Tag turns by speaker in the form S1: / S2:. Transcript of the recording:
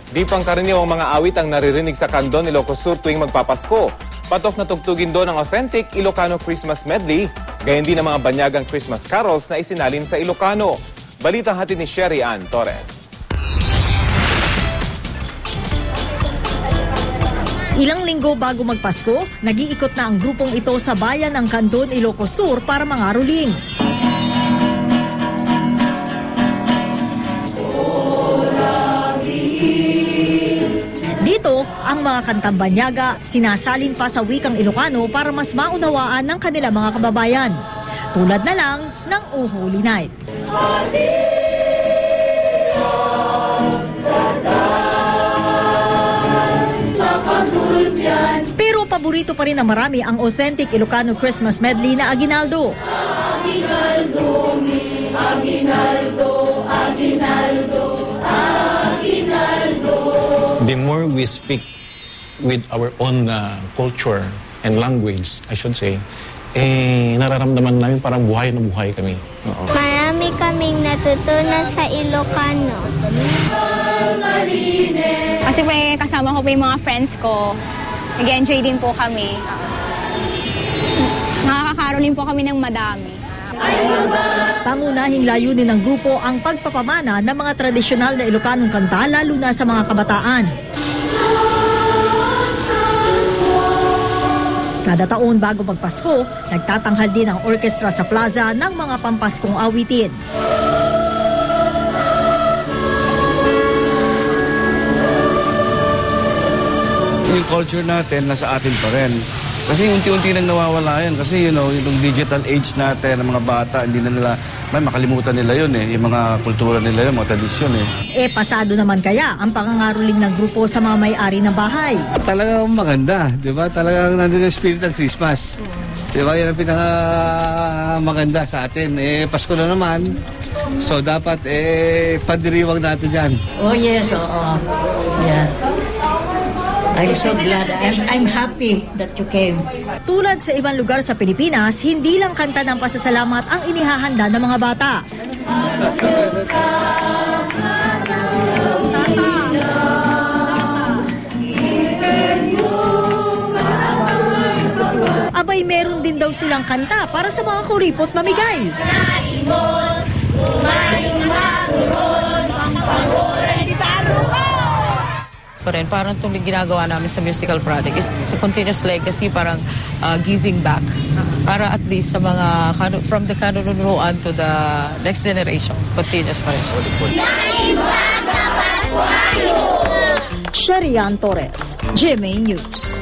S1: Di pangkaraniwang mga awit ang naririnig sa Candon, Ilocos Sur tuwing magpapasko. Patok na tugtugin doon ang authentic Ilocano Christmas medley, gayon din ang mga banyagang Christmas carols na isinalin sa Ilocano. Balitang hatid ni Sherry Ann Torres.
S2: Ilang linggo bago magpasko, nag-iikot na ang grupong ito sa bayan ng Candon, Ilocos Sur para mangaroling. Dito, ang mga kantang banyaga sinasalin pa sa wikang Ilocano para mas maunawaan ng kanilang mga kababayan. Tulad na lang ng O Holy Night. Pero paborito pa rin ng marami ang authentic Ilocano Christmas medley na Aguinaldo. Aguinaldo, mi Aguinaldo, Aguinaldo, Aguinaldo.
S3: The more we speak with our own culture and language, I should say, nararamdaman namin parang buhay na buhay kami. Oo.
S4: Marami kaming natutunan sa Ilocano.
S5: Kasi kasama ko pa yung mga friends ko. Nag-enjoy din po kami. Nakakakarolin po kami ng madami.
S2: Pangunahing layunin ng grupo ang pagpapamana ng mga tradisyonal na Ilocanong kanta lalo na sa mga kabataan. Kada taon bago magpasko, nagtatanghal din ang orkestra sa plaza ng mga pampaskong awitin.
S6: Yung culture natin nasa atin pa rin. Kasi unti-unti nang nawawala yan. Kasi yung digital age natin ng mga bata, hindi na nila, makalimutan nila yun yung mga kultura nila yun, mga tradisyon
S2: Pasado naman kaya ang pangangaroling ng grupo sa mga may-ari ng bahay.
S7: Talagang maganda, di ba? Talagang nandun yung spirit ng Christmas. Di ba? Yan ang pinakamaganda sa atin. Pasko na naman. So dapat padiriwang natin yan.
S8: Oh yes, oo. Yeah. I'm so glad. I'm happy that you came.
S2: Tulad sa ibang lugar sa Pilipinas, hindi lang kanta ng pasasalamat ang inihahanda ng mga bata. Abay, meron din daw silang kanta para sa mga kuripot mamigay.
S9: Parang itong ginagawa namin sa musical project is a continuous legacy, parang giving back. Para at least sa mga, from the kanununuan to the next generation, continuous pa rin.
S2: Sherry Ann Torres, GMA News.